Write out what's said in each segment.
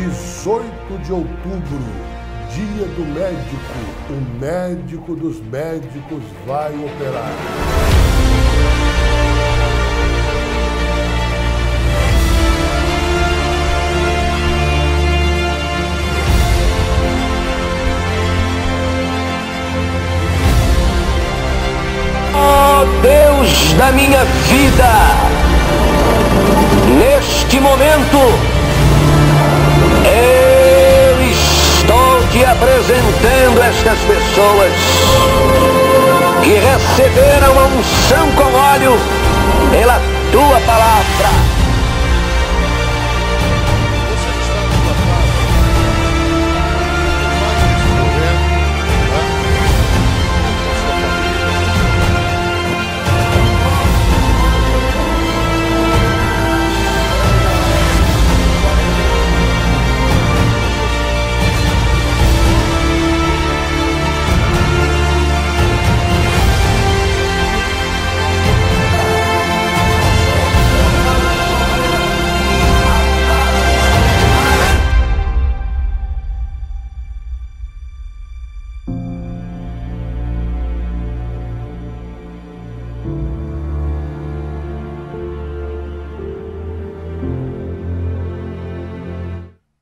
18 de outubro, dia do médico. O médico dos médicos vai operar. Ó Deus da minha vida, neste momento eu estou te apresentando estas pessoas que receberam a unção com óleo pela tua palavra.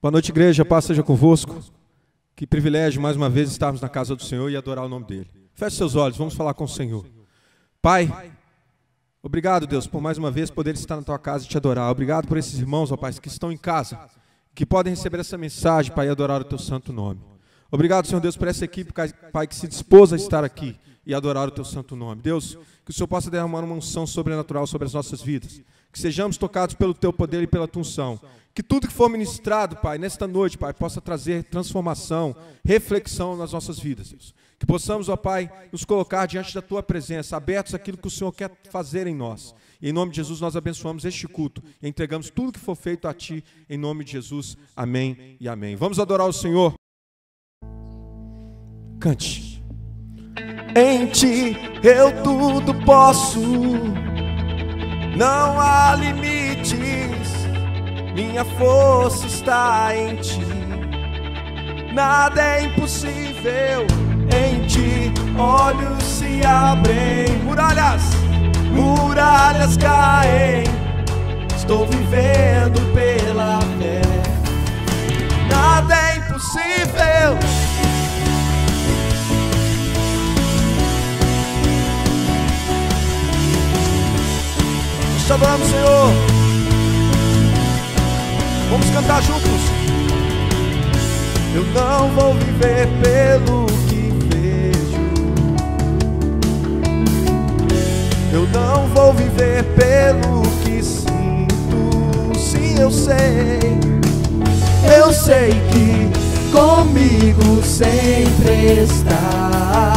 Boa noite, igreja, paz seja convosco. Que privilégio, mais uma vez, estarmos na casa do Senhor e adorar o nome dEle. Feche seus olhos, vamos falar com o Senhor. Pai, obrigado, Deus, por mais uma vez poder estar na Tua casa e Te adorar. Obrigado por esses irmãos, ó Pai, que estão em casa, que podem receber essa mensagem, Pai, e adorar o Teu santo nome. Obrigado, Senhor Deus, por essa equipe, Pai, que se dispôs a estar aqui e adorar o Teu santo nome. Deus, que o Senhor possa derramar uma unção sobrenatural sobre as nossas vidas. Que sejamos tocados pelo Teu poder e pela Tua unção. Que tudo que for ministrado, Pai, nesta noite, Pai, possa trazer transformação, reflexão nas nossas vidas, Deus. Que possamos, ó Pai, nos colocar diante da Tua presença, abertos àquilo que o Senhor quer fazer em nós. E em nome de Jesus nós abençoamos este culto e entregamos tudo que for feito a Ti, em nome de Jesus. Amém e amém. Vamos adorar o Senhor. Cante. Em Ti eu tudo posso, não há limites, minha força está em Ti, nada é impossível. Em Ti olhos se abrem, muralhas caem, estou vivendo pela fé, nada é impossível. Nós te adoramos, Senhor. Vamos cantar juntos. Eu não vou viver pelo que vejo, eu não vou viver pelo que sinto. Sim, eu sei que comigo sempre está,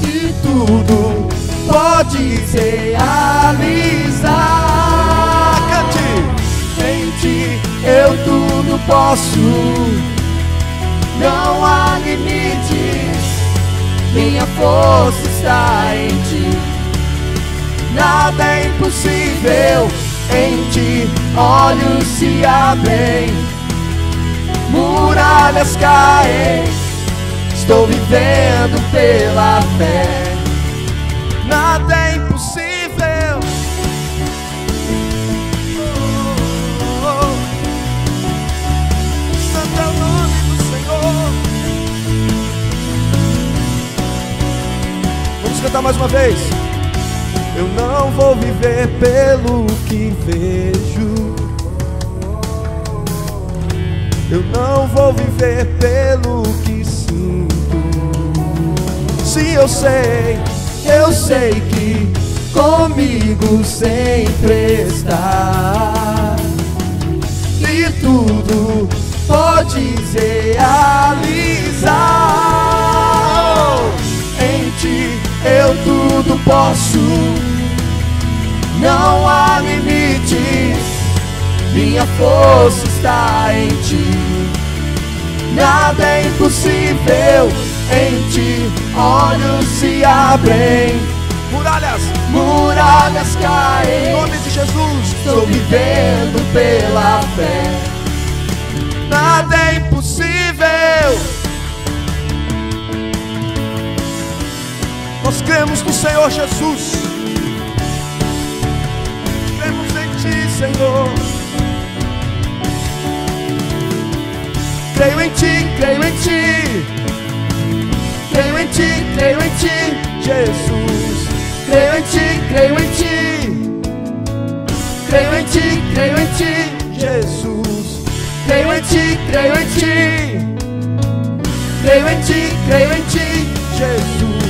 e tudo pode se realizar. Cante. Em Ti eu tudo posso, não há limites, minha força está em Ti, nada é impossível. Em Ti olhos se abrem, muralhas caem, estou vivendo pela fé, nada é impossível. Santo é o nome do Senhor. Vamos cantar mais uma vez. Eu não vou viver pelo que vejo, eu não vou viver pelo que sinto. Sim, eu sei que comigo sempre está, e tudo pode se realizar. Em Ti eu tudo posso, não há limites, minha força está em Ti, nada é impossível. Em Ti olhos se abrem, muralhas caem, em nome de Jesus. Estou vivendo pela fé, nada é impossível. Nós cremos no Senhor Jesus, cremos em Ti, Senhor. Creio em Ti, creio em Ti, creio em Ti, creio em Ti, Jesus. Creio em Ti, creio em Ti, creio em Ti, creio em Ti, Jesus. Creio em Ti, creio em Ti, creio em Ti, creio em Ti, Jesus.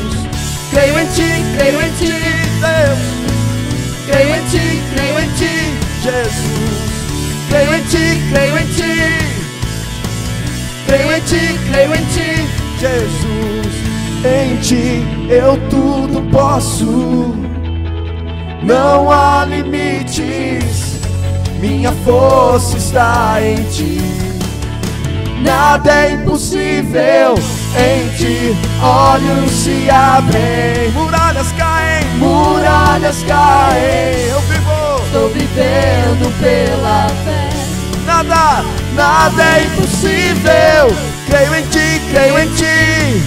Creio em Ti, creio em Ti, Deus. Creio em Ti, creio em Ti, Jesus. Creio em Ti, creio em Ti, creio em Ti, creio em Ti, Jesus. Em Ti eu tudo posso, não há limites, minha força está em Ti. Nada é impossível em Ti, olhos se abrem, muralhas caem, muralhas caem. Estou vivendo pela fé. Nada é impossível. Creio em Ti, creio em Ti,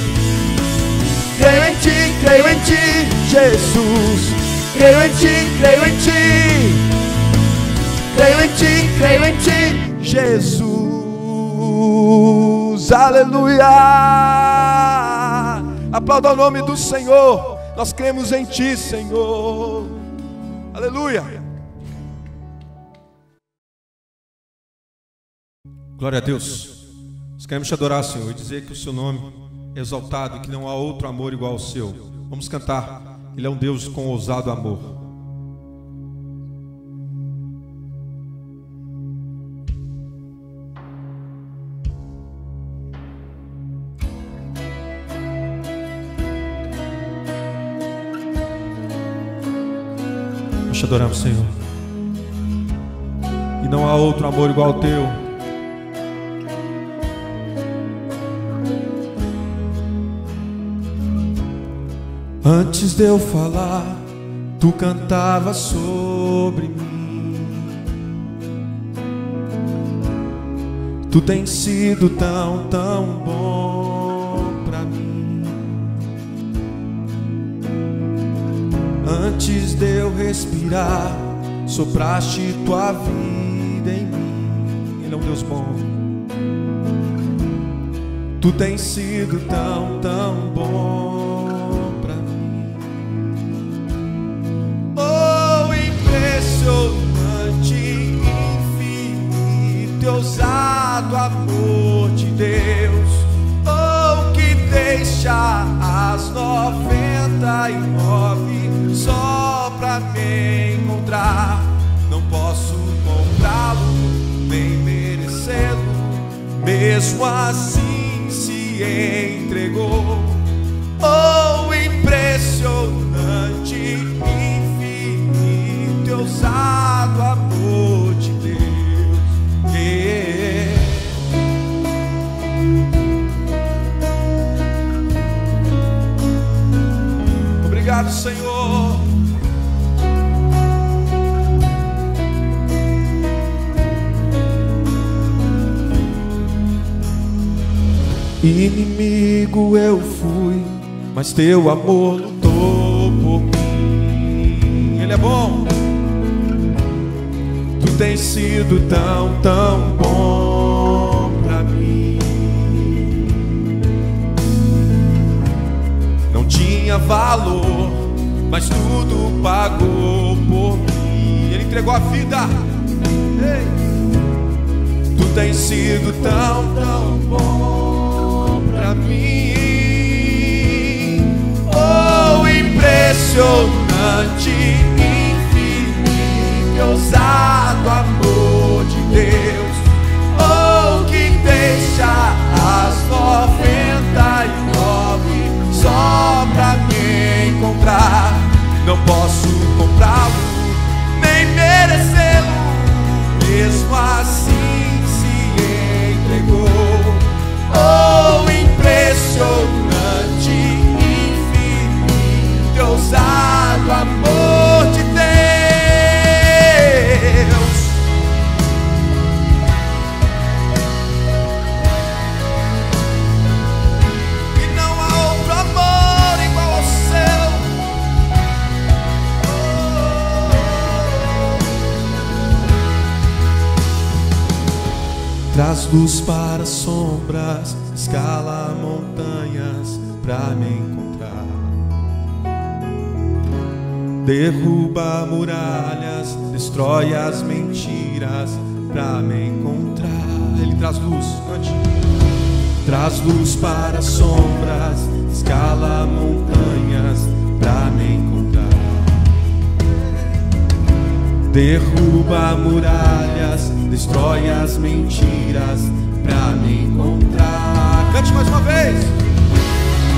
creio em Ti, creio em Ti, Jesus. Creio em Ti, creio em Ti, creio em Ti, creio em Ti, Jesus. Aleluia. Aplauda o nome do Senhor. Nós cremos em Ti, Senhor. Aleluia. Glória a Deus. Nós queremos Te adorar, Senhor, e dizer que o Seu nome é exaltado e que não há outro amor igual ao Seu. Vamos cantar. Ele é um Deus com ousado amor. Nós Te adoramos, Senhor, e não há outro amor igual ao Teu. Antes de eu falar, Tu cantava sobre mim. Tu tens sido tão, tão bom pra mim. Antes de eu respirar, sopraste Tua vida em mim. Ele é um Deus bom. Tu tens sido tão, tão bom. Impressionante, infinito, ousado amor de Deus, oh, que deixa as 99 só pra me encontrar. Não posso comprá-lo, nem merecê-lo, mesmo assim se entregou. Oh, impressionante, ousado amor de Deus. Obrigado, Senhor. Inimigo eu fui, mas Teu amor lutou por mim. Ele é bom. Tu tens sido tão, tão bom pra mim. Não tinha valor, mas tudo pagou por mim. Ele entregou a vida. Ei. Tu tens sido tão, tão bom pra mim. Oh, impressionante, ousado amor de Deus, oh, que deixa as 99 só pra me encontrar. Não posso comprá-lo, nem merecê-lo, mesmo assim se entregou. Oh, impressionante, infinito, ousado amor de Deus. Traz luz para as sombras, escala montanhas pra me encontrar. Derruba muralhas, destrói as mentiras pra me encontrar. Ele traz luz, cante. Traz luz para as sombras, escala montanhas pra me encontrar. Derruba muralhas, destrói as mentiras pra me encontrar. Cante mais uma vez.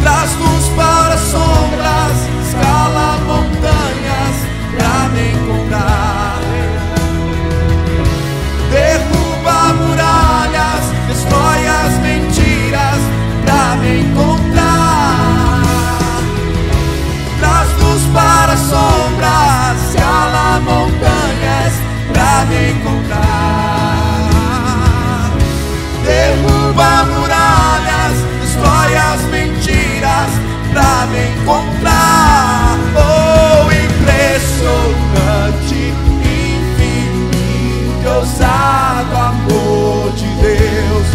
Traz luz para as sombras, escala montanhas pra me encontrar. Derruba muralhas, destrói as mentiras pra me encontrar. Traz luz para as sombras, escala montanhas pra me encontrar. Derruba muralhas, destrói as mentiras pra me encontrar. Oh, impressionante, infinito, ousado amor de Deus.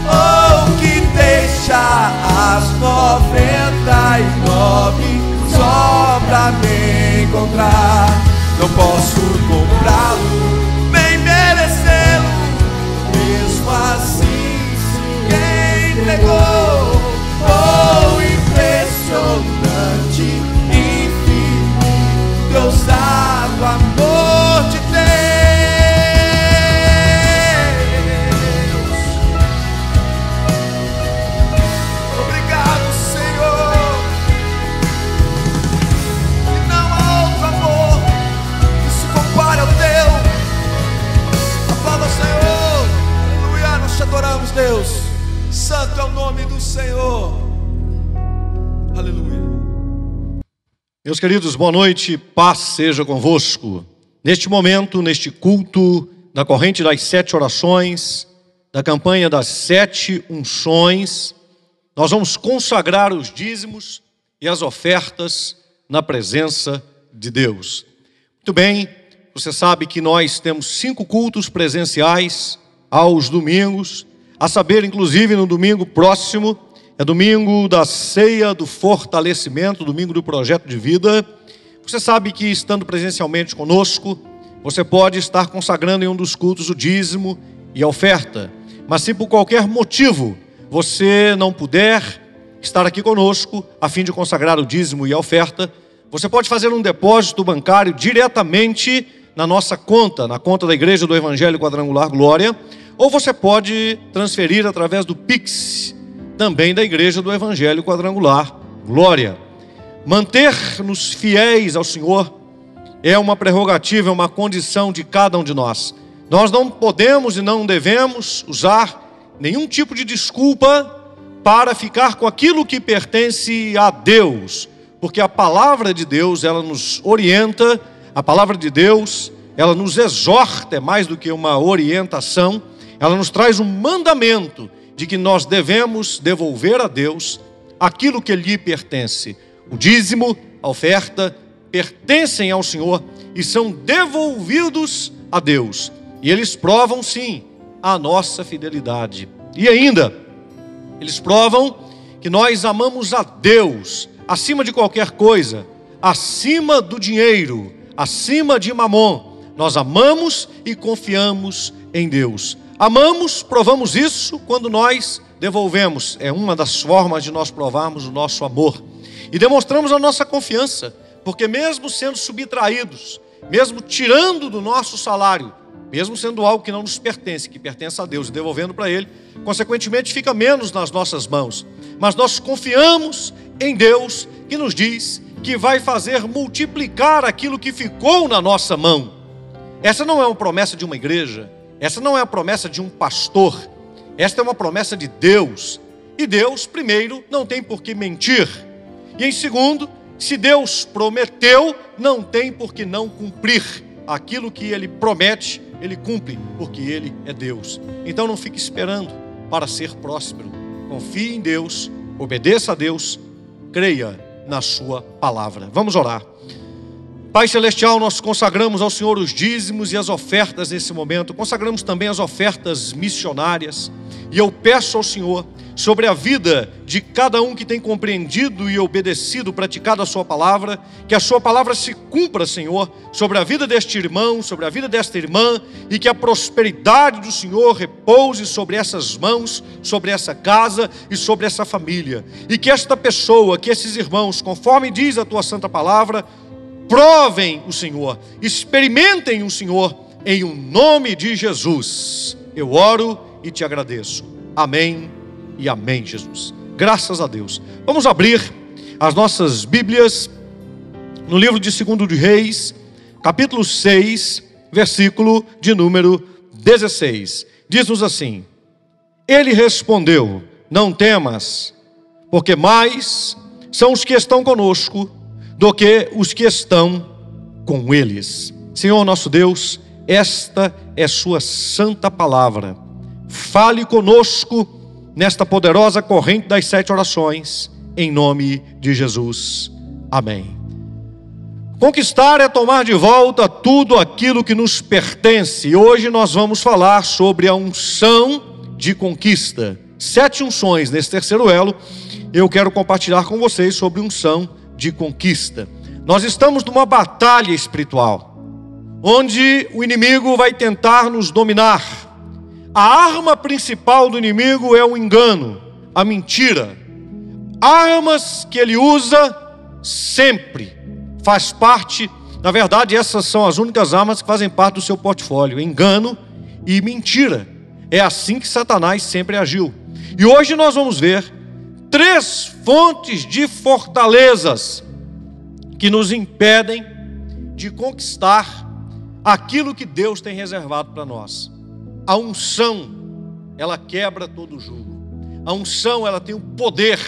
Oh, que deixa as 99 só pra me encontrar. Não posso comprá-lo, nem merecê-lo, mesmo assim se entregou. Oh, impressionante, infinito, ousado amor de Deus. Obrigado, Senhor. E não há outro amor que se compare ao teu. Aplauda o Senhor. Aleluia, nós te adoramos, Deus. Santo é o nome do Senhor. Aleluia. Meus queridos, boa noite, paz seja convosco. Neste momento, neste culto, da corrente das 7 orações, da campanha das 7 unções, nós vamos consagrar os dízimos e as ofertas na presença de Deus. Muito bem, você sabe que nós temos 5 cultos presenciais aos domingos, a saber, inclusive no domingo próximo, é domingo da ceia do fortalecimento, domingo do projeto de vida. Você sabe que estando presencialmente conosco, você pode estar consagrando em um dos cultos o dízimo e a oferta. Mas se por qualquer motivo você não puder estar aqui conosco, a fim de consagrar o dízimo e a oferta, você pode fazer um depósito bancário diretamente na nossa conta, na conta da Igreja do Evangelho Quadrangular Glória, ou você pode transferir através do Pix, também da Igreja do Evangelho Quadrangular Glória. Manter-nos fiéis ao Senhor é uma prerrogativa, é uma condição de cada um de nós. Nós não podemos e não devemos usar nenhum tipo de desculpa para ficar com aquilo que pertence a Deus, porque a palavra de Deus, ela nos orienta, a palavra de Deus, ela nos exorta, é mais do que uma orientação, ela nos traz um mandamento de que nós devemos devolver a Deus aquilo que lhe pertence. O dízimo, a oferta, pertencem ao Senhor e são devolvidos a Deus. E eles provam, sim, a nossa fidelidade. E ainda, eles provam que nós amamos a Deus acima de qualquer coisa, acima do dinheiro, acima de Mamon. Nós amamos e confiamos em Deus. Amamos, provamos isso quando nós devolvemos. É uma das formas de nós provarmos o nosso amor. E demonstramos a nossa confiança, porque mesmo sendo subtraídos, mesmo tirando do nosso salário, mesmo sendo algo que não nos pertence, que pertence a Deus, e devolvendo para Ele, consequentemente fica menos nas nossas mãos. Mas nós confiamos em Deus, que nos diz que vai fazer multiplicar aquilo que ficou na nossa mão. Essa não é uma promessa de uma igreja, essa não é a promessa de um pastor, esta é uma promessa de Deus. E Deus, primeiro, não tem por que mentir. E em segundo, se Deus prometeu, não tem por que não cumprir. Aquilo que Ele promete, Ele cumpre, porque Ele é Deus. Então não fique esperando para ser próspero. Confie em Deus, obedeça a Deus, creia na sua palavra. Vamos orar. Pai Celestial, nós consagramos ao Senhor os dízimos e as ofertas nesse momento, consagramos também as ofertas missionárias, e eu peço ao Senhor, sobre a vida de cada um que tem compreendido e obedecido, praticado a sua palavra, que a sua palavra se cumpra, Senhor, sobre a vida deste irmão, sobre a vida desta irmã, e que a prosperidade do Senhor repouse sobre essas mãos, sobre essa casa e sobre essa família, e que esta pessoa, que esses irmãos, conforme diz a tua santa palavra, provem o Senhor, experimentem o Senhor, em o nome de Jesus. Eu oro e te agradeço. Amém e amém, Jesus. Graças a Deus. Vamos abrir as nossas Bíblias no livro de 2 de Reis, capítulo 6, versículo de número 16. Diz-nos assim: ele respondeu: não temas, porque mais são os que estão conosco do que os que estão com eles. Senhor nosso Deus, esta é sua santa palavra. Fale conosco nesta poderosa corrente das 7 orações, em nome de Jesus. Amém. Conquistar é tomar de volta tudo aquilo que nos pertence. E hoje nós vamos falar sobre a unção de conquista. 7 unções nesse terceiro elo. Eu quero compartilhar com vocês sobre unção de conquista. Nós estamos numa batalha espiritual, onde o inimigo vai tentar nos dominar. A arma principal do inimigo é o engano, a mentira. Armas que ele usa sempre, faz parte, na verdade essas são as únicas armas que fazem parte do seu portfólio: engano e mentira. É assim que Satanás sempre agiu. E hoje nós vamos ver 3 fontes de fortalezas que nos impedem de conquistar aquilo que Deus tem reservado para nós. A unção, ela quebra todo o jugo. A unção, ela tem o poder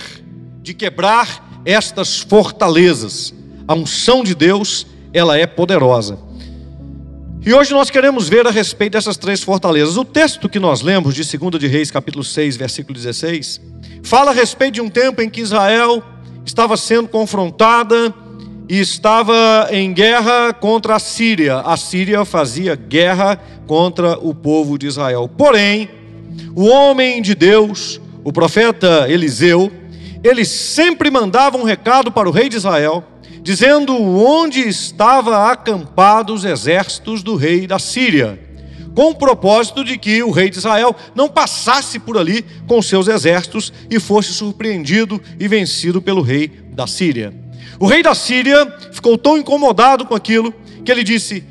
de quebrar estas fortalezas. A unção de Deus, ela é poderosa. E hoje nós queremos ver a respeito dessas 3 fortalezas. O texto que nós lemos de 2 de Reis, capítulo 6, versículo 16, fala a respeito de um tempo em que Israel estava sendo confrontada e estava em guerra contra a Síria. A Síria fazia guerra contra o povo de Israel. Porém, o homem de Deus, o profeta Eliseu, ele sempre mandava um recado para o rei de Israel, dizendo onde estavam acampados os exércitos do rei da Síria, com o propósito de que o rei de Israel não passasse por ali com seus exércitos e fosse surpreendido e vencido pelo rei da Síria. O rei da Síria ficou tão incomodado com aquilo que ele disse: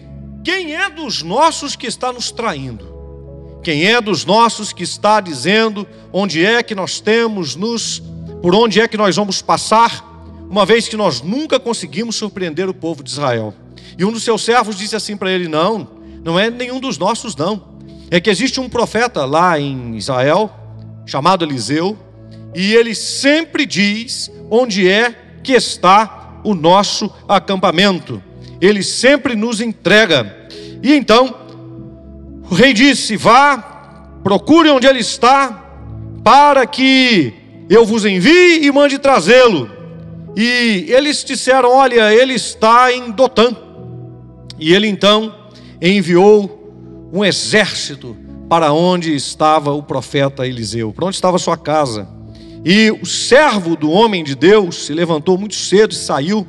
quem é dos nossos que está nos traindo? Quem é dos nossos que está dizendo onde é que nós temos por onde é que nós vamos passar, uma vez que nós nunca conseguimos surpreender o povo de Israel? E um dos seus servos disse assim para ele: não é nenhum dos nossos não. É que existe um profeta lá em Israel, chamado Eliseu, e ele sempre diz onde é que está o nosso acampamento. Ele sempre nos entrega. E então o rei disse: vá, procure onde ele está, para que eu vos envie e mande trazê-lo. E eles disseram: olha, ele está em Dotã. E ele então enviou um exército para onde estava o profeta Eliseu, para onde estava a sua casa. E o servo do homem de Deus se levantou muito cedo e saiu,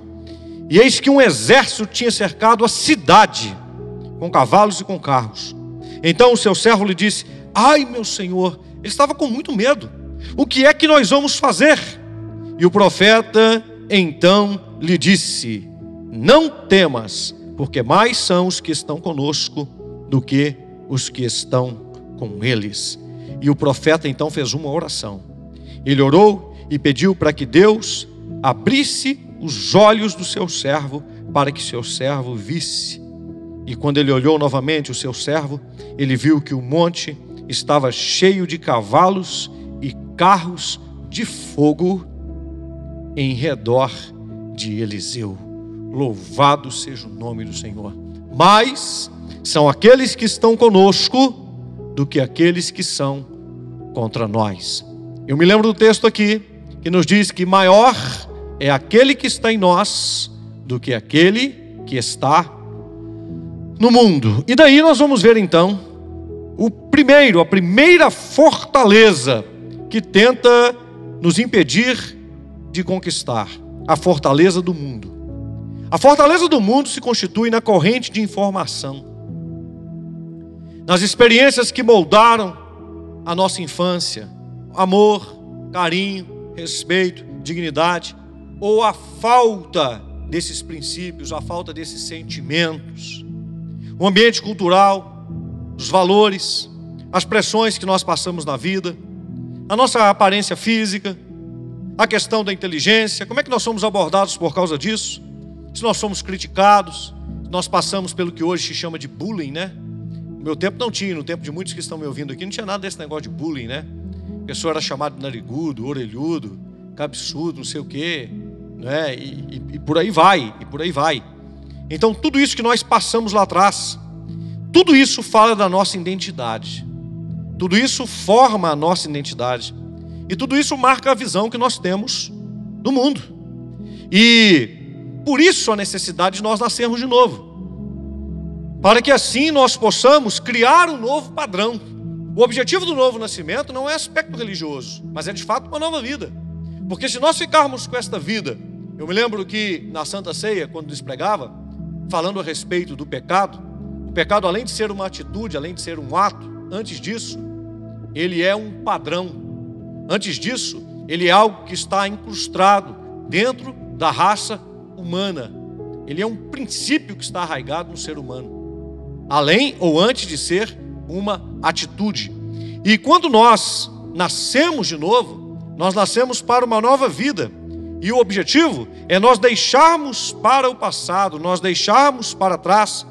e eis que um exército tinha cercado a cidade, com cavalos e com carros. Então o seu servo lhe disse: ai, meu senhor, ele estava com muito medo, o que é que nós vamos fazer? E o profeta então lhe disse: não temas, porque mais são os que estão conosco do que os que estão com eles. E o profeta então fez uma oração. Ele orou e pediu para que Deus abrisse os olhos do seu servo, para que seu servo visse. E quando ele olhou novamente o seu servo, ele viu que o monte estava cheio de cavalos e carros de fogo em redor de Eliseu. Louvado seja o nome do Senhor. Mais são aqueles que estão conosco do que aqueles que são contra nós. Eu me lembro do texto aqui, que nos diz que maior é aquele que está em nós do que aquele que está no mundo. E daí nós vamos ver então a primeira fortaleza que tenta nos impedir de conquistar: a fortaleza do mundo. A fortaleza do mundo se constitui na corrente de informação, nas experiências que moldaram a nossa infância, amor, carinho, respeito, dignidade, ou a falta desses princípios, a falta desses sentimentos. O ambiente cultural, os valores, as pressões que nós passamos na vida, a nossa aparência física, a questão da inteligência, como é que nós somos abordados por causa disso? Se nós somos criticados, nós passamos pelo que hoje se chama de bullying, né? No meu tempo não tinha, no tempo de muitos que estão me ouvindo aqui, não tinha nada desse negócio de bullying, né? A pessoa era chamada de narigudo, orelhudo, cabeçudo, não sei o quê, né? E por aí vai, Então tudo isso que nós passamos lá atrás, tudo isso fala da nossa identidade, tudo isso forma a nossa identidade, e tudo isso marca a visão que nós temos do mundo. E por isso a necessidade de nós nascermos de novo, para que assim nós possamos criar um novo padrão. O objetivo do novo nascimento não é aspecto religioso, mas é de fato uma nova vida. Porque se nós ficarmos com esta vida, eu me lembro que na Santa Ceia, quando nos pregava, falando a respeito do pecado, o pecado, além de ser uma atitude, além de ser um ato, antes disso, ele é um padrão. Antes disso, ele é algo que está incrustado dentro da raça humana. Ele é um princípio que está arraigado no ser humano, além ou antes de ser uma atitude. E quando nós nascemos de novo, nós nascemos para uma nova vida. E o objetivo é nós deixarmos para o passado, nós deixarmos para trás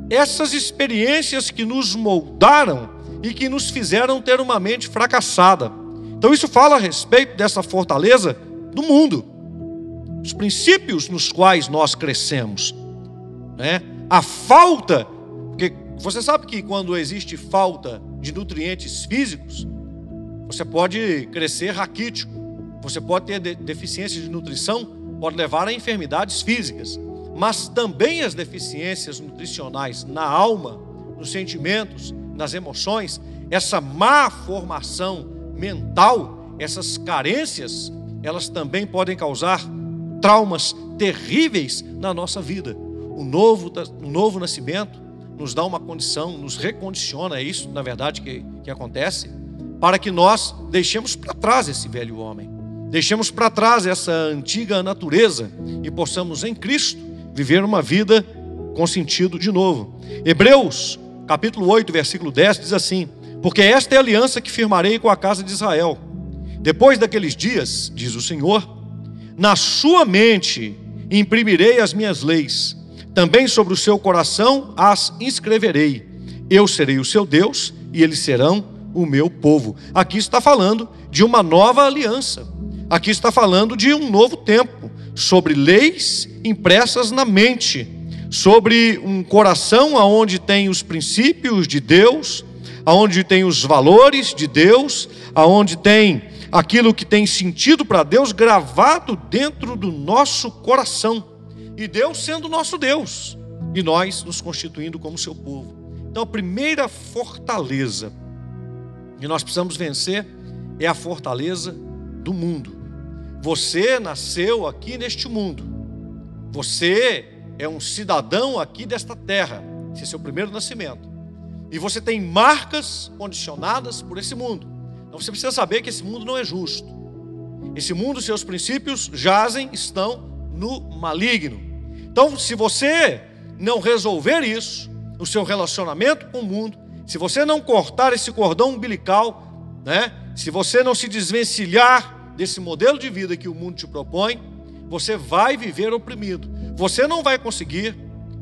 essas experiências que nos moldaram e que nos fizeram ter uma mente fracassada. Então isso fala a respeito dessa fortaleza do mundo, os princípios nos quais nós crescemos, né? A falta, porque você sabe que quando existe falta de nutrientes físicos, você pode crescer raquítico, você pode ter deficiência de nutrição, pode levar a enfermidades físicas, mas também as deficiências nutricionais na alma, nos sentimentos, nas emoções, essa má formação mental, essas carências, elas também podem causar traumas terríveis na nossa vida. O novo nascimento nos dá uma condição, nos recondiciona, é isso na verdade que acontece, para que nós deixemos para trás esse velho homem, deixemos para trás essa antiga natureza e possamos em Cristo viver uma vida com sentido de novo. Hebreus capítulo 8, versículo 10 diz assim: porque esta é a aliança que firmarei com a casa de Israel. Depois daqueles dias, diz o Senhor, na sua mente imprimirei as minhas leis, também sobre o seu coração as inscreverei. Eu serei o seu Deus e eles serão o meu povo. Aqui está falando de uma nova aliança. Aqui está falando de um novo tempo, sobre leis impressas na mente, sobre um coração aonde tem os princípios de Deus, aonde tem os valores de Deus, aonde tem aquilo que tem sentido para Deus gravado dentro do nosso coração. E Deus sendo nosso Deus, e nós nos constituindo como seu povo. Então a primeira fortaleza que nós precisamos vencer é a fortaleza do mundo. Você nasceu aqui neste mundo, você é um cidadão aqui desta terra, esse é seu primeiro nascimento, e você tem marcas condicionadas por esse mundo. Então você precisa saber que esse mundo não é justo. Esse mundo, seus princípios estão no maligno. Então se você não resolver isso no seu relacionamento com o mundo, se você não cortar esse cordão umbilical, né? Se você não se desvencilhar desse modelo de vida que o mundo te propõe, você vai viver oprimido. Você não vai conseguir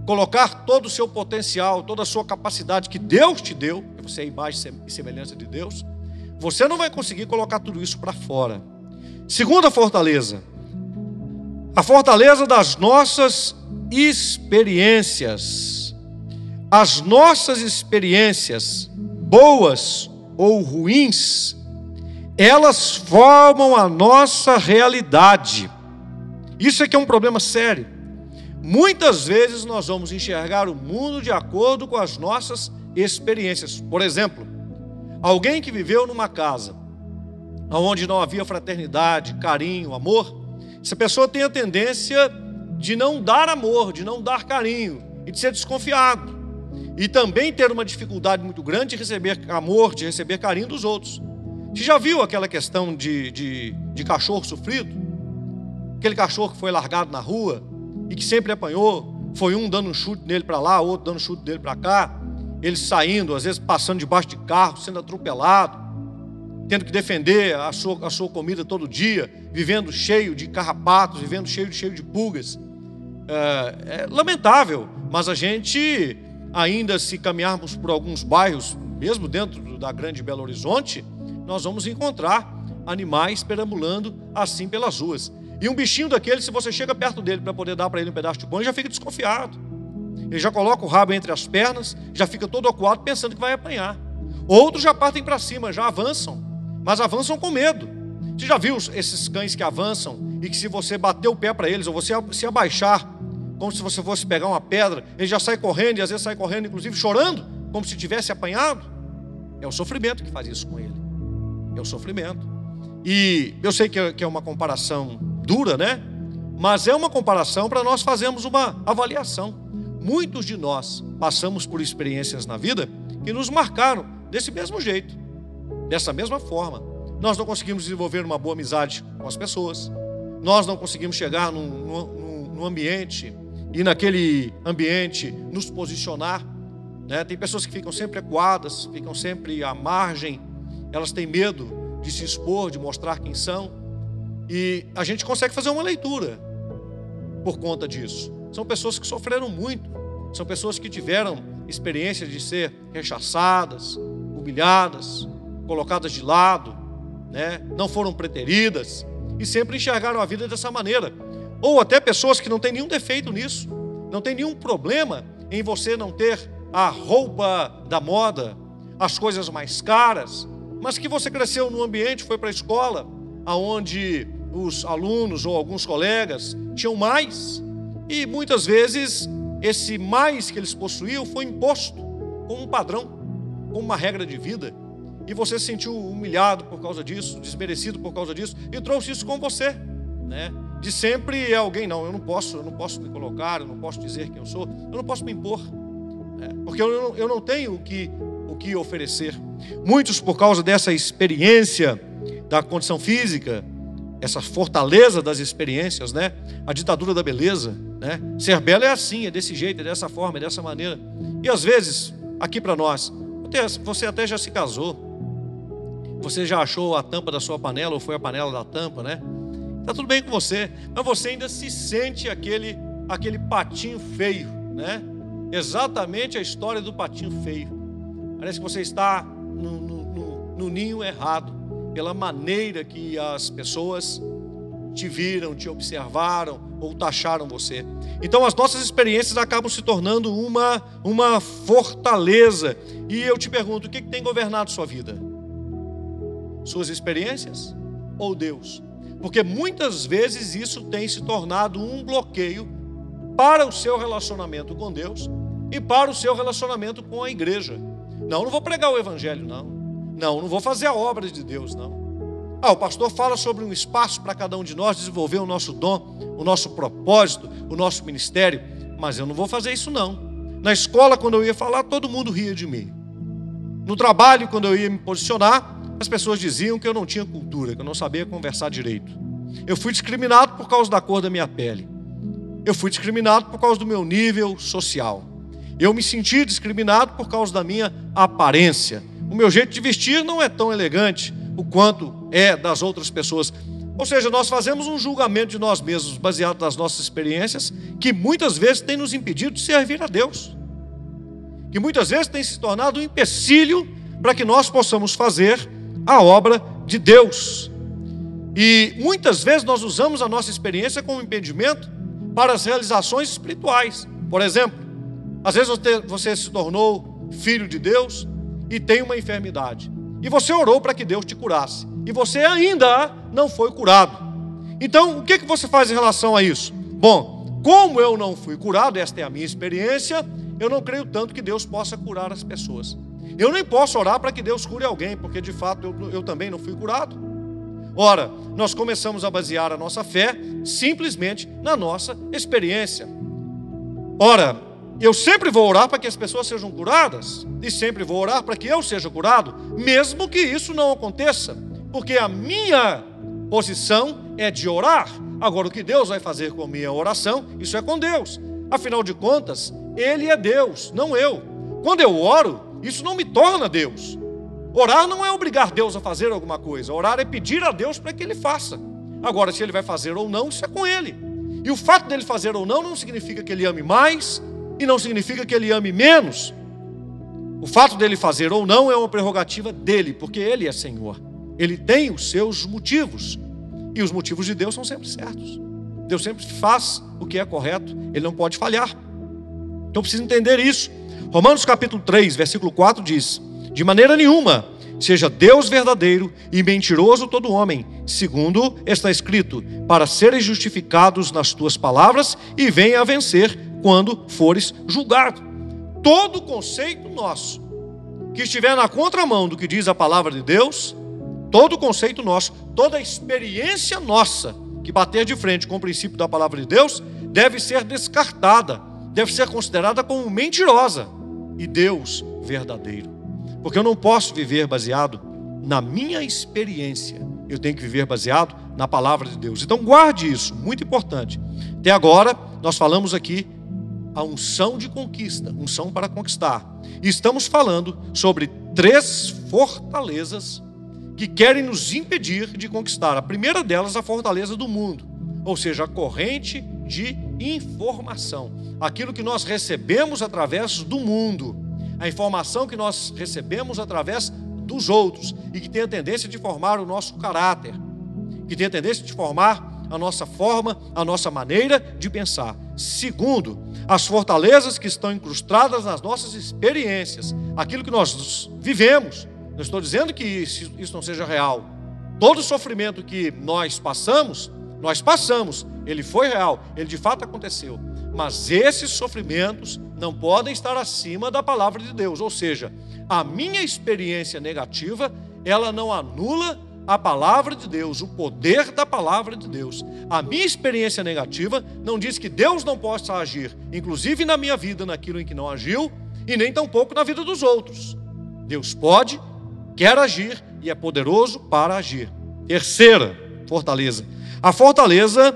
colocar todo o seu potencial, toda a sua capacidade que Deus te deu, que você é a imagem e semelhança de Deus, você não vai conseguir colocar tudo isso para fora. Segunda fortaleza, a fortaleza das nossas experiências. As nossas experiências, boas ou ruins, elas formam a nossa realidade. Isso é que é um problema sério, muitas vezes nós vamos enxergar o mundo de acordo com as nossas experiências. Por exemplo, alguém que viveu numa casa onde não havia fraternidade, carinho, amor, essa pessoa tem a tendência de não dar amor, de não dar carinho e de ser desconfiado. E também ter uma dificuldade muito grande de receber amor, de receber carinho dos outros. Você já viu aquela questão de cachorro sofrido? Aquele cachorro que foi largado na rua e que sempre apanhou, foi um dando um chute nele para lá, outro dando um chute dele para cá, ele saindo, às vezes passando debaixo de carro, sendo atropelado, tendo que defender a sua comida todo dia, vivendo cheio de carrapatos, vivendo cheio de pulgas. É lamentável, mas a gente, ainda se caminharmos por alguns bairros, mesmo dentro da grande Belo Horizonte, nós vamos encontrar animais perambulando assim pelas ruas. E um bichinho daquele, se você chega perto dele para poder dar para ele um pedaço de pão, ele já fica desconfiado. Ele já coloca o rabo entre as pernas, já fica todo acuado pensando que vai apanhar. Outros já partem para cima, já avançam, mas avançam com medo. Você já viu esses cães que avançam e que se você bater o pé para eles, ou você se abaixar, como se você fosse pegar uma pedra, ele já sai correndo, e às vezes sai correndo, inclusive chorando, como se tivesse apanhado? É o sofrimento que faz isso com ele. É o sofrimento. E eu sei que é uma comparação dura, né? Mas é uma comparação para nós fazermos uma avaliação. Muitos de nós passamos por experiências na vida que nos marcaram desse mesmo jeito, dessa mesma forma. Nós não conseguimos desenvolver uma boa amizade com as pessoas. Nós não conseguimos chegar num ambiente e naquele ambiente nos posicionar, né? Tem pessoas que ficam sempre acuadas, ficam sempre à margem, elas têm medo de se expor, de mostrar quem são, e a gente consegue fazer uma leitura por conta disso. São pessoas que sofreram muito, são pessoas que tiveram experiência de ser rechaçadas, humilhadas, colocadas de lado, né? Não foram preteridas e sempre enxergaram a vida dessa maneira. Ou até pessoas que não têm nenhum defeito nisso, não tem nenhum problema em você não ter a roupa da moda, as coisas mais caras, mas que você cresceu num ambiente, foi para a escola, onde os alunos ou alguns colegas tinham mais, e muitas vezes esse mais que eles possuíam foi imposto como um padrão, como uma regra de vida, e você se sentiu humilhado por causa disso, desmerecido por causa disso, e trouxe isso com você, né? De sempre é alguém, não, eu não posso me colocar, eu não posso dizer quem eu sou, eu não posso me impor, né? Porque eu não tenho o que oferecer. Muitos, por causa dessa experiência da condição física, essa fortaleza das experiências, né? A ditadura da beleza, né? Ser belo é assim, é desse jeito, é dessa forma, é dessa maneira. E às vezes, aqui para nós, você até já se casou, você já achou a tampa da sua panela, ou foi a panela da tampa, né? Está tudo bem com você, mas você ainda se sente aquele patinho feio, né? Exatamente a história do patinho feio. Parece que você está no ninho errado, pela maneira que as pessoas te viram, te observaram ou taxaram você. Então as nossas experiências acabam se tornando uma fortaleza. E eu te pergunto, o que tem governado sua vida? Suas experiências ou Deus? Porque muitas vezes isso tem se tornado um bloqueio para o seu relacionamento com Deus e para o seu relacionamento com a igreja. Não vou pregar o evangelho, não vou fazer a obra de Deus, não. O pastor fala sobre um espaço para cada um de nós desenvolver o nosso dom, o nosso propósito, o nosso ministério, mas eu não vou fazer isso, não. Na escola, quando eu ia falar, todo mundo ria de mim. No trabalho, quando eu ia me posicionar, as pessoas diziam que eu não tinha cultura, que eu não sabia conversar direito. Eu fui discriminado por causa da cor da minha pele. Eu fui discriminado por causa do meu nível social. Eu me senti discriminado por causa da minha aparência. O meu jeito de vestir não é tão elegante o quanto é das outras pessoas. Ou seja, nós fazemos um julgamento de nós mesmos baseado nas nossas experiências, que muitas vezes tem nos impedido de servir a Deus, que muitas vezes tem se tornado um empecilho para que nós possamos fazer a obra de Deus. E muitas vezes nós usamos a nossa experiência como impedimento para as realizações espirituais. Por exemplo, às vezes você se tornou filho de Deus e tem uma enfermidade, e você orou para que Deus te curasse, e você ainda não foi curado. Então, o que você faz em relação a isso? Bom, como eu não fui curado, esta é a minha experiência, eu não creio tanto que Deus possa curar as pessoas. Eu nem posso orar para que Deus cure alguém, porque de fato eu também não fui curado. Ora, nós começamos a basear a nossa fé simplesmente na nossa experiência. Ora, eu sempre vou orar para que as pessoas sejam curadas, e sempre vou orar para que eu seja curado, mesmo que isso não aconteça, porque a minha posição é de orar. Agora, o que Deus vai fazer com a minha oração, isso é com Deus. Afinal de contas, Ele é Deus, não eu. Quando eu oro, isso não me torna Deus. Orar não é obrigar Deus a fazer alguma coisa. Orar é pedir a Deus para que Ele faça. Agora, se Ele vai fazer ou não, isso é com Ele. E o fato dele fazer ou não significa que Ele ame mais e não significa que Ele ame menos. O fato dele fazer ou não é uma prerrogativa dele, porque Ele é Senhor. Ele tem os seus motivos. E os motivos de Deus são sempre certos. Deus sempre faz o que é correto. Ele não pode falhar. Então precisa entender isso. Romanos capítulo 3, versículo 4 diz: de maneira nenhuma seja Deus verdadeiro e mentiroso todo homem, segundo está escrito, para seres justificados nas tuas palavras e venha a vencer quando fores julgado. Todo conceito nosso que estiver na contramão do que diz a palavra de Deus, todo conceito nosso, toda experiência nossa que bater de frente com o princípio da palavra de Deus, deve ser descartada, deve ser considerada como mentirosa, e Deus verdadeiro. Porque eu não posso viver baseado na minha experiência, eu tenho que viver baseado na palavra de Deus. Então guarde isso, muito importante. Até agora nós falamos aqui a unção de conquista, unção para conquistar. E estamos falando sobre 3 fortalezas que querem nos impedir de conquistar. A primeira delas, a fortaleza do mundo, ou seja, a corrente de informação. Aquilo que nós recebemos através do mundo, a informação que nós recebemos através dos outros e que tem a tendência de formar o nosso caráter, que tem a tendência de formar a nossa forma, a nossa maneira de pensar. Segundo, as fortalezas que estão incrustadas nas nossas experiências, aquilo que nós vivemos. Não estou dizendo que isso não seja real. Todo sofrimento que nós passamos, ele foi real, ele de fato aconteceu. Mas esses sofrimentos não podem estar acima da palavra de Deus. Ou seja, a minha experiência negativa, ela não anula a palavra de Deus, o poder da palavra de Deus. A minha experiência negativa não diz que Deus não possa agir, inclusive na minha vida, naquilo em que não agiu, e nem tampouco na vida dos outros. Deus pode, quer agir e é poderoso para agir. Terceira fortaleza, a fortaleza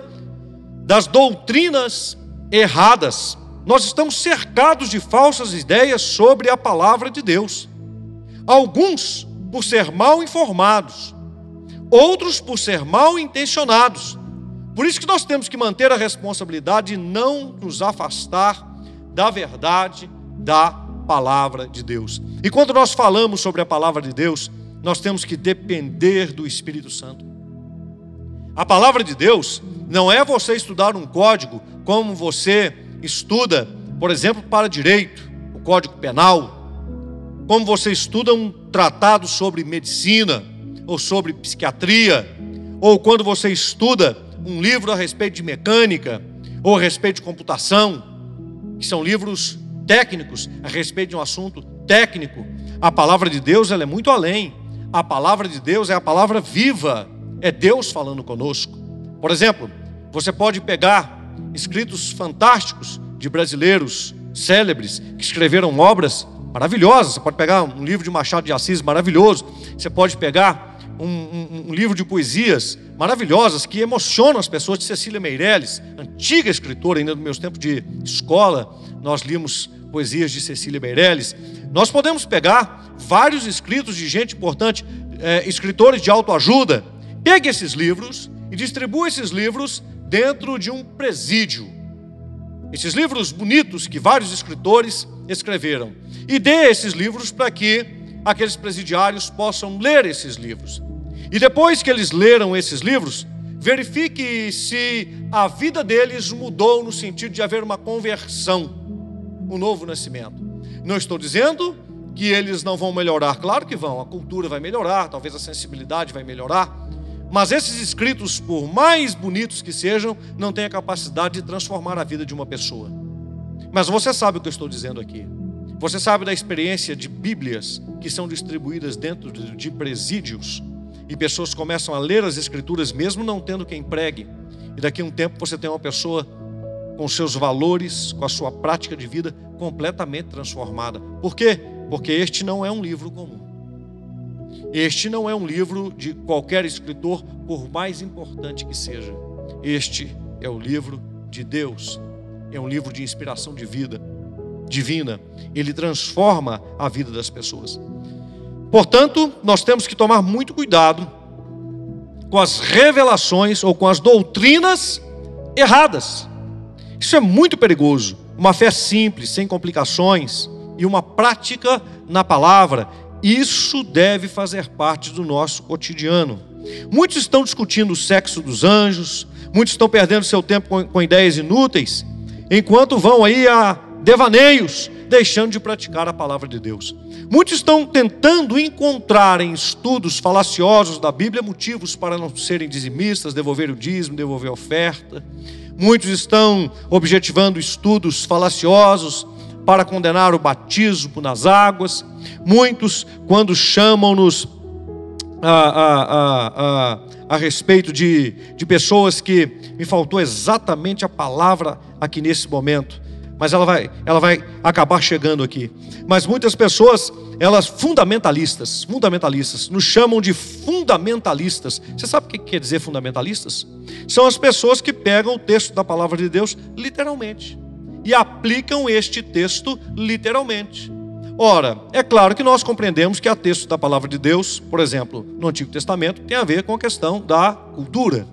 das doutrinas erradas. Nós estamos cercados de falsas ideias sobre a palavra de Deus. Alguns por ser mal informados, outros por ser mal intencionados. Por isso que nós temos que manter a responsabilidade de não nos afastar da verdade da palavra de Deus. E quando nós falamos sobre a palavra de Deus, nós temos que depender do Espírito Santo. A palavra de Deus não é você estudar um código como você estuda, por exemplo, para direito, o Código Penal, como você estuda um tratado sobre medicina ou sobre psiquiatria, ou quando você estuda um livro a respeito de mecânica ou a respeito de computação, que são livros técnicos a respeito de um assunto técnico. A palavra de Deus, ela é muito além. A palavra de Deus é a palavra viva, é Deus falando conosco. Por exemplo, você pode pegar escritos fantásticos de brasileiros célebres que escreveram obras maravilhosas. Você pode pegar um livro de Machado de Assis maravilhoso. Você pode pegar um livro de poesias maravilhosas que emocionam as pessoas, de Cecília Meirelles, antiga escritora, ainda nos meus tempos de escola, nós líamos poesias de Cecília Meirelles. Nós podemos pegar vários escritos de gente importante, escritores de autoajuda. Pegue esses livros e distribua esses livros dentro de um presídio. Esses livros bonitos que vários escritores escreveram. E dê esses livros para que aqueles presidiários possam ler esses livros. E depois que eles leram esses livros, verifique se a vida deles mudou no sentido de haver uma conversão, um novo nascimento. Não estou dizendo que eles não vão melhorar, claro que vão, a cultura vai melhorar, talvez a sensibilidade vai melhorar, Mas esses escritos, por mais bonitos que sejam, não têm a capacidade de transformar a vida de uma pessoa. Mas você sabe o que eu estou dizendo aqui. Você sabe da experiência de Bíblias que são distribuídas dentro de presídios, e pessoas começam a ler as Escrituras mesmo não tendo quem pregue. E daqui a um tempo você tem uma pessoa com seus valores, com a sua prática de vida completamente transformada. Por quê? Porque este não é um livro comum. Este não é um livro de qualquer escritor, por mais importante que seja. Este é o livro de Deus. É um livro de inspiração de vida divina. Ele transforma a vida das pessoas. Portanto, nós temos que tomar muito cuidado com as revelações ou com as doutrinas erradas. Isso é muito perigoso. Uma fé simples, sem complicações, e uma prática na palavra, isso deve fazer parte do nosso cotidiano. Muitos estão discutindo o sexo dos anjos, muitos estão perdendo seu tempo com ideias inúteis, enquanto vão aí a devaneios, deixando de praticar a palavra de Deus. Muitos estão tentando encontrar em estudos falaciosos da Bíblia motivos para não serem dizimistas, devolver o dízimo, devolver a oferta. Muitos estão objetivando estudos falaciosos para condenar o batismo nas águas. Muitos, quando chamam-nos a respeito de pessoas que me faltou exatamente a palavra aqui nesse momento, mas ela vai acabar chegando aqui. Mas muitas pessoas, elas fundamentalistas, nos chamam de fundamentalistas. Você sabe o que quer dizer fundamentalistas? São as pessoas que pegam o texto da palavra de Deus literalmente e aplicam este texto literalmente. Ora, é claro que nós compreendemos que há textos da palavra de Deus, por exemplo, no Antigo Testamento, tem a ver com a questão da cultura.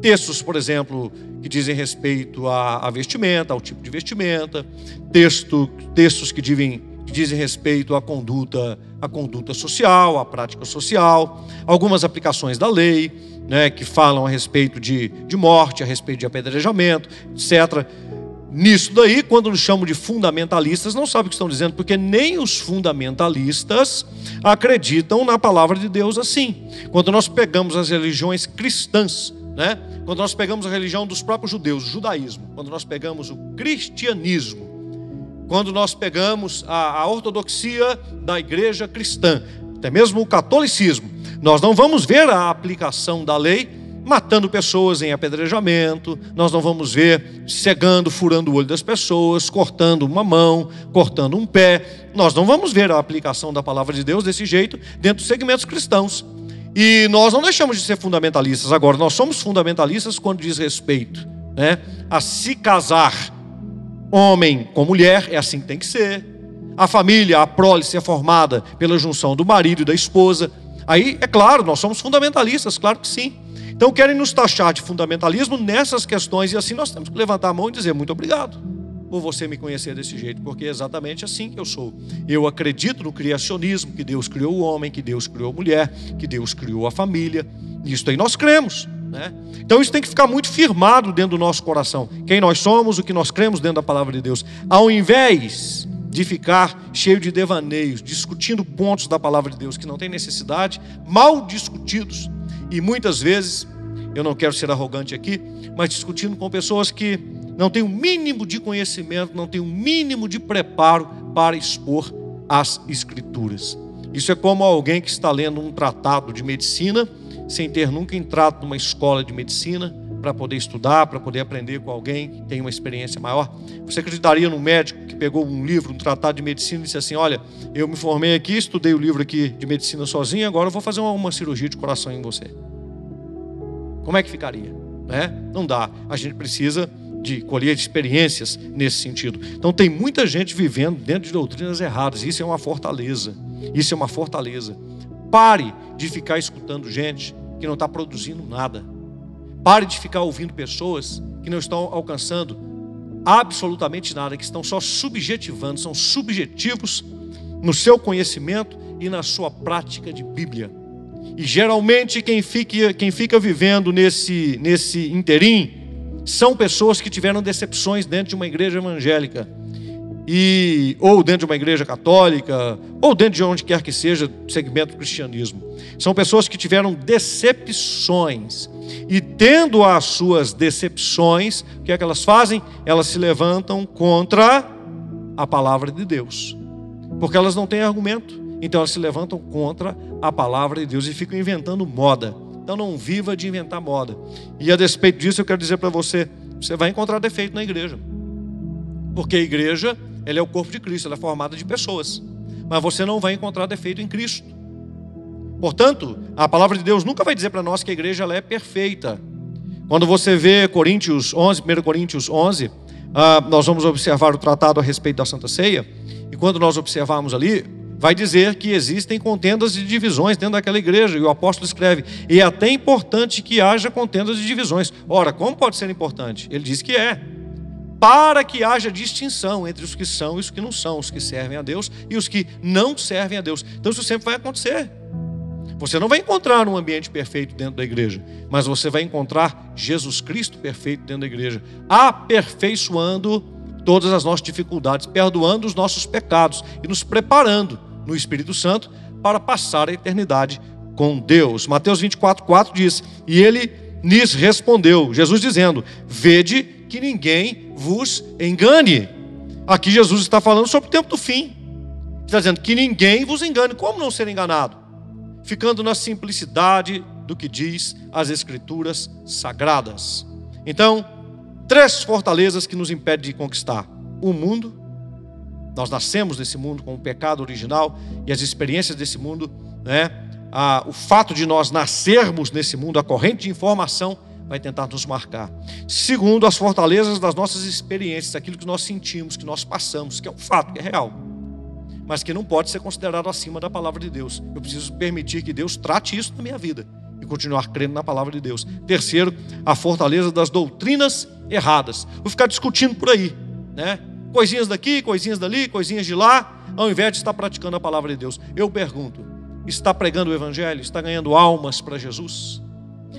Textos, por exemplo, que dizem respeito à vestimenta, ao tipo de vestimenta, textos que dizem respeito à conduta social, à prática social, algumas aplicações da lei, né, que falam a respeito de morte, a respeito de apedrejamento, etc. Nisso daí, quando nos chamam de fundamentalistas, não sabem o que estão dizendo, porque nem os fundamentalistas acreditam na palavra de Deus assim. Quando nós pegamos as religiões cristãs, né? Quando nós pegamos a religião dos próprios judeus, o judaísmo, quando nós pegamos o cristianismo, quando nós pegamos a ortodoxia da igreja cristã, até mesmo o catolicismo, nós não vamos ver a aplicação da lei matando pessoas em apedrejamento, nós não vamos ver cegando, furando o olho das pessoas, cortando uma mão, cortando um pé. Nós não vamos ver a aplicação da palavra de Deus desse jeito dentro dos segmentos cristãos. E nós não deixamos de ser fundamentalistas. Agora, nós somos fundamentalistas quando diz respeito, né, a se casar homem com mulher, é assim que tem que ser. A família, a prole ser formada pela junção do marido e da esposa. Aí, é claro, nós somos fundamentalistas, claro que sim. Então querem nos taxar de fundamentalismo nessas questões, e assim nós temos que levantar a mão e dizer muito obrigado por você me conhecer desse jeito, porque é exatamente assim que eu sou. Eu acredito no criacionismo, que Deus criou o homem, que Deus criou a mulher, que Deus criou a família. Isso aí nós cremos, né? Então isso tem que ficar muito firmado dentro do nosso coração. Quem nós somos, o que nós cremos dentro da palavra de Deus. Ao invés de ficar cheio de devaneios, discutindo pontos da palavra de Deus que não tem necessidade, mal discutidos, e muitas vezes, eu não quero ser arrogante aqui, mas discutindo com pessoas que não têm o mínimo de conhecimento, não têm o mínimo de preparo para expor as Escrituras. Isso é como alguém que está lendo um tratado de medicina, sem ter nunca entrado numa escola de medicina, para poder estudar, para poder aprender com alguém que tem uma experiência maior. Você acreditaria num médico que pegou um livro, um tratado de medicina e disse assim: olha, eu me formei aqui, estudei o livro aqui de medicina sozinho, agora eu vou fazer uma cirurgia de coração em você? Como é que ficaria? Né? Não dá. A gente precisa de colher experiências nesse sentido. Então tem muita gente vivendo dentro de doutrinas erradas. Isso é uma fortaleza. Isso é uma fortaleza. Pare de ficar escutando gente que não está produzindo nada. Pare de ficar ouvindo pessoas que não estão alcançando absolutamente nada, que estão só subjetivando, são subjetivos no seu conhecimento e na sua prática de Bíblia. E geralmente quem fica vivendo nesse interim são pessoas que tiveram decepções dentro de uma igreja evangélica ou dentro de uma igreja católica, ou dentro de onde quer que seja, segmento do cristianismo. São pessoas que tiveram decepções, e tendo as suas decepções, o que é que elas fazem? Elas se levantam contra a palavra de Deus, porque elas não têm argumento, então elas se levantam contra a palavra de Deus e ficam inventando moda. Então não viva de inventar moda. E a despeito disso eu quero dizer para você, você vai encontrar defeito na igreja, porque a igreja, ela é o corpo de Cristo, ela é formada de pessoas, mas você não vai encontrar defeito em Cristo. Portanto, a palavra de Deus nunca vai dizer para nós que a igreja ela é perfeita. Quando você vê Coríntios 11, 1 Coríntios 11, nós vamos observar o tratado a respeito da Santa Ceia, e quando nós observarmos ali, vai dizer que existem contendas e divisões dentro daquela igreja, e o apóstolo escreve, e é até importante que haja contendas e divisões. Ora, como pode ser importante? Ele diz que é, para que haja distinção entre os que são e os que não são, os que servem a Deus e os que não servem a Deus. Então isso sempre vai acontecer. Você não vai encontrar um ambiente perfeito dentro da igreja, mas você vai encontrar Jesus Cristo perfeito dentro da igreja, aperfeiçoando todas as nossas dificuldades, perdoando os nossos pecados e nos preparando no Espírito Santo para passar a eternidade com Deus. Mateus 24:4 diz, e ele lhes respondeu, Jesus dizendo, vede que ninguém vos engane. Aqui Jesus está falando sobre o tempo do fim. Está dizendo que ninguém vos engane. Como não ser enganado? Ficando na simplicidade do que diz as Escrituras Sagradas. Então, 3 fortalezas que nos impedem de conquistar. O mundo, nós nascemos nesse mundo com o pecado original e as experiências desse mundo, né? O fato de nós nascermos nesse mundo, a corrente de informação vai tentar nos marcar. Segundo, as fortalezas das nossas experiências, aquilo que nós sentimos, que nós passamos, que é um fato, que é real, mas que não pode ser considerado acima da palavra de Deus. Eu preciso permitir que Deus trate isso na minha vida e continuar crendo na palavra de Deus. Terceiro, a fortaleza das doutrinas erradas. Vou ficar discutindo por aí, né? Coisinhas daqui, coisinhas dali, coisinhas de lá, ao invés de estar praticando a palavra de Deus. Eu pergunto, está pregando o evangelho? Está ganhando almas para Jesus?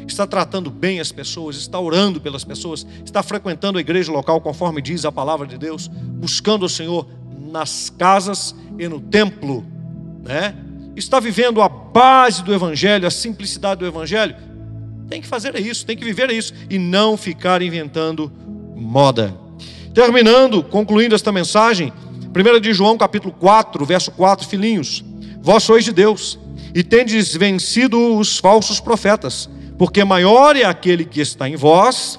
Está tratando bem as pessoas? Está orando pelas pessoas? Está frequentando a igreja local conforme diz a palavra de Deus? Buscando o Senhor nas casas e no templo, né? Está vivendo a base do evangelho, a simplicidade do evangelho? Tem que fazer isso, tem que viver isso e não ficar inventando moda. Terminando, concluindo esta mensagem, 1 de João capítulo 4, verso 4, filhinhos, vós sois de Deus e tendes vencido os falsos profetas, porque maior é aquele que está em vós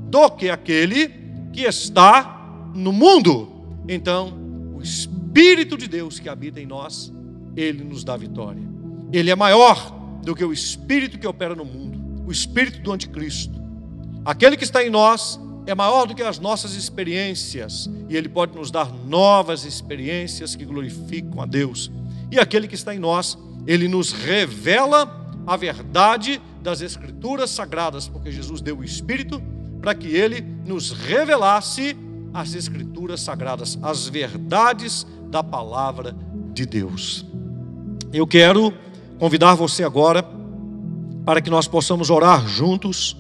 do que aquele que está no mundo. Então, o Espírito de Deus que habita em nós, Ele nos dá vitória. Ele é maior do que o espírito que opera no mundo, o espírito do anticristo. Aquele que está em nós é maior do que as nossas experiências, e Ele pode nos dar novas experiências que glorificam a Deus. E aquele que está em nós, Ele nos revela a verdade das Escrituras Sagradas, porque Jesus deu o Espírito para que Ele nos revelasse as Escrituras Sagradas, as verdades da palavra de Deus. Eu quero convidar você agora para que nós possamos orar juntos,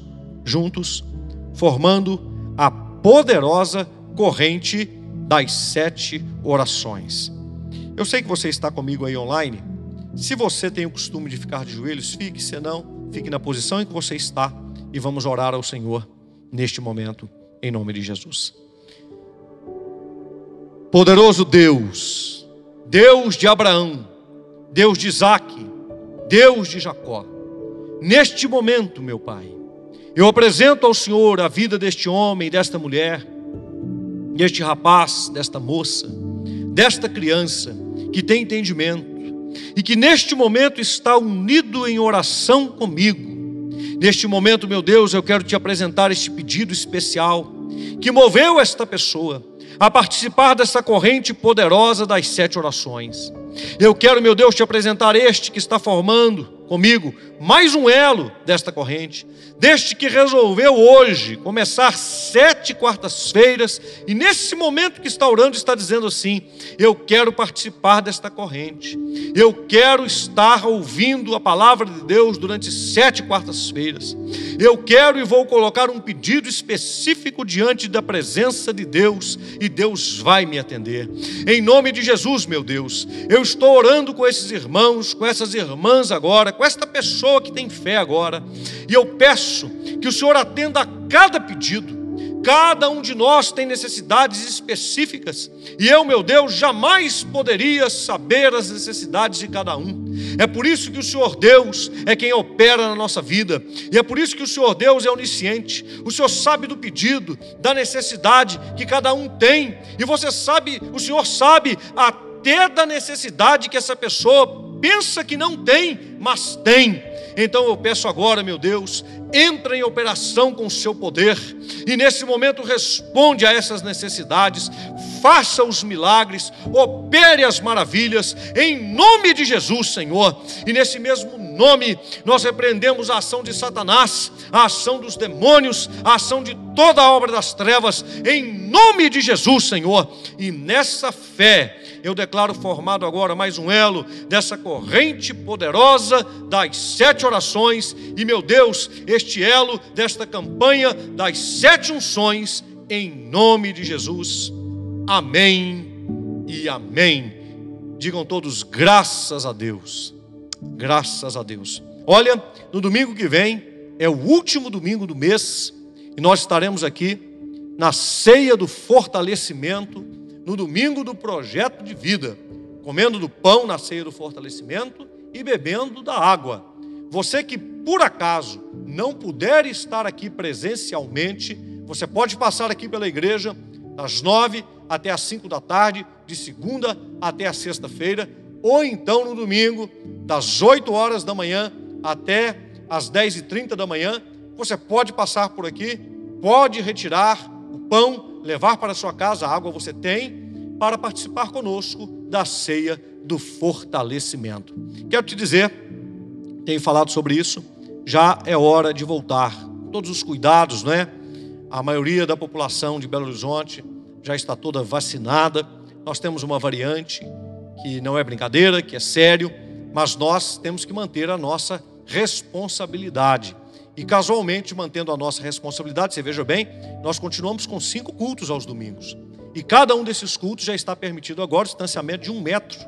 formando a poderosa corrente das 7 orações. Eu sei que você está comigo aí online. Se você tem o costume de ficar de joelhos, fique, senão, fique na posição em que você está e vamos orar ao Senhor neste momento, em nome de Jesus. Poderoso Deus, Deus de Abraão, Deus de Isaque, Deus de Jacó, neste momento, meu Pai, eu apresento ao Senhor a vida deste homem, desta mulher, deste rapaz, desta moça, desta criança que tem entendimento e que neste momento está unido em oração comigo. Neste momento, meu Deus, eu quero te apresentar este pedido especial que moveu esta pessoa a participar dessa corrente poderosa das 7 orações. Eu quero, meu Deus, te apresentar este que está formando comigo mais um elo desta corrente, deste que resolveu hoje começar 7 quartas-feiras, e nesse momento que está orando, está dizendo assim: eu quero participar desta corrente, eu quero estar ouvindo a palavra de Deus durante 7 quartas-feiras, eu quero e vou colocar um pedido específico diante da presença de Deus, e Deus vai me atender. Em nome de Jesus, meu Deus, eu estou orando com esses irmãos, com essas irmãs agora, com esta pessoa que tem fé agora, e eu peço que o Senhor atenda a cada pedido. Cada um de nós tem necessidades específicas, e eu, meu Deus, jamais poderia saber as necessidades de cada um. É por isso que o Senhor Deus é quem opera na nossa vida, e é por isso que o Senhor Deus é onisciente. O Senhor sabe do pedido, da necessidade que cada um tem, e você sabe, o Senhor sabe até da necessidade que essa pessoa pensa que não tem, mas tem. Então eu peço agora, meu Deus, entra em operação com o seu poder, e nesse momento responde a essas necessidades, faça os milagres, opere as maravilhas, em nome de Jesus, Senhor. E nesse mesmo nome, nós repreendemos a ação de Satanás, a ação dos demônios, a ação de toda a obra das trevas, em nome de Jesus, Senhor. E nessa fé, eu declaro formado agora mais um elo dessa corrente poderosa das 7 orações, e, meu Deus, este elo desta campanha das 7 unções, em nome de Jesus. Amém e amém. Digam todos: graças a Deus. Graças a Deus. Olha, no domingo que vem é o último domingo do mês, e nós estaremos aqui na ceia do fortalecimento, no domingo do projeto de vida, comendo do pão na ceia do fortalecimento e bebendo da água. Você que por acaso não puder estar aqui presencialmente, você pode passar aqui pela igreja das 9 até as 5 da tarde, de segunda até a sexta-feira, ou então no domingo, das 8 horas da manhã até as 10h30 da manhã, você pode passar por aqui, pode retirar o pão, levar para a sua casa, a água você tem, para participar conosco da ceia do fortalecimento. Quero te dizer, tenho falado sobre isso, já é hora de voltar. Todos os cuidados, não é? A maioria da população de Belo Horizonte já está toda vacinada. Nós temos uma variante que não é brincadeira, que é sério, mas nós temos que manter a nossa responsabilidade. E casualmente, mantendo a nossa responsabilidade, você veja bem, nós continuamos com 5 cultos aos domingos. E cada um desses cultos já está permitido agora o distanciamento de 1 metro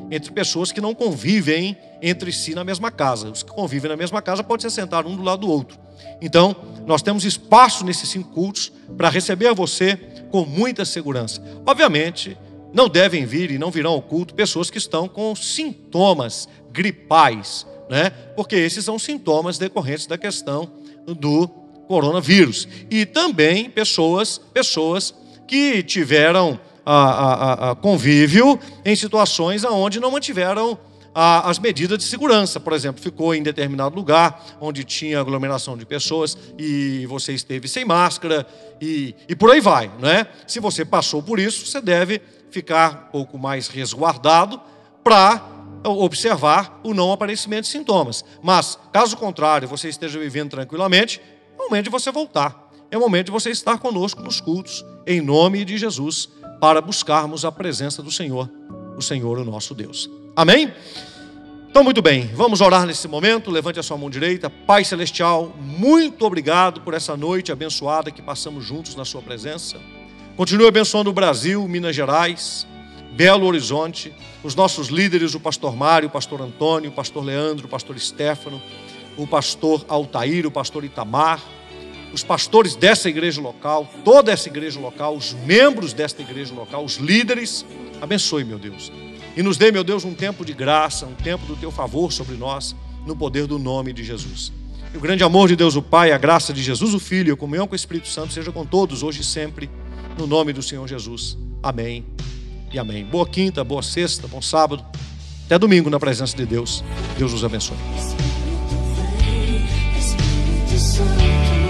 entre pessoas que não convivem entre si na mesma casa. Os que convivem na mesma casa podem se sentar um do lado do outro. Então, nós temos espaço nesses 5 cultos para receber a você com muita segurança. Obviamente, não devem vir e não virão ao culto pessoas que estão com sintomas gripais, né? Porque esses são sintomas decorrentes da questão do coronavírus. E também pessoas que tiveram convívio em situações onde não mantiveram as medidas de segurança. Por exemplo, ficou em determinado lugar onde tinha aglomeração de pessoas e você esteve sem máscara e por aí vai, né? Se você passou por isso, você deve ficar um pouco mais resguardado para observar o não aparecimento de sintomas. Mas, caso contrário, você esteja vivendo tranquilamente, é o momento de você voltar. É o momento de você estar conosco nos cultos, em nome de Jesus, para buscarmos a presença do Senhor, o Senhor, o nosso Deus. Amém? Então, muito bem, vamos orar nesse momento. Levante a sua mão direita. Pai Celestial, muito obrigado por essa noite abençoada que passamos juntos na sua presença. Continue abençoando o Brasil, Minas Gerais, Belo Horizonte, os nossos líderes, o pastor Mário, o pastor Antônio, o pastor Leandro, o pastor Estéfano, o pastor Altair, o pastor Itamar, os pastores dessa igreja local, toda essa igreja local, os membros desta igreja local, os líderes. Abençoe, meu Deus. E nos dê, meu Deus, um tempo de graça, um tempo do teu favor sobre nós, no poder do nome de Jesus. E o grande amor de Deus o Pai, a graça de Jesus o Filho e a comunhão com o Espírito Santo seja com todos, hoje e sempre, no nome do Senhor Jesus. Amém e amém. Boa quinta, boa sexta, bom sábado. Até domingo na presença de Deus. Deus nos abençoe. Espírito vem, Espírito Santo.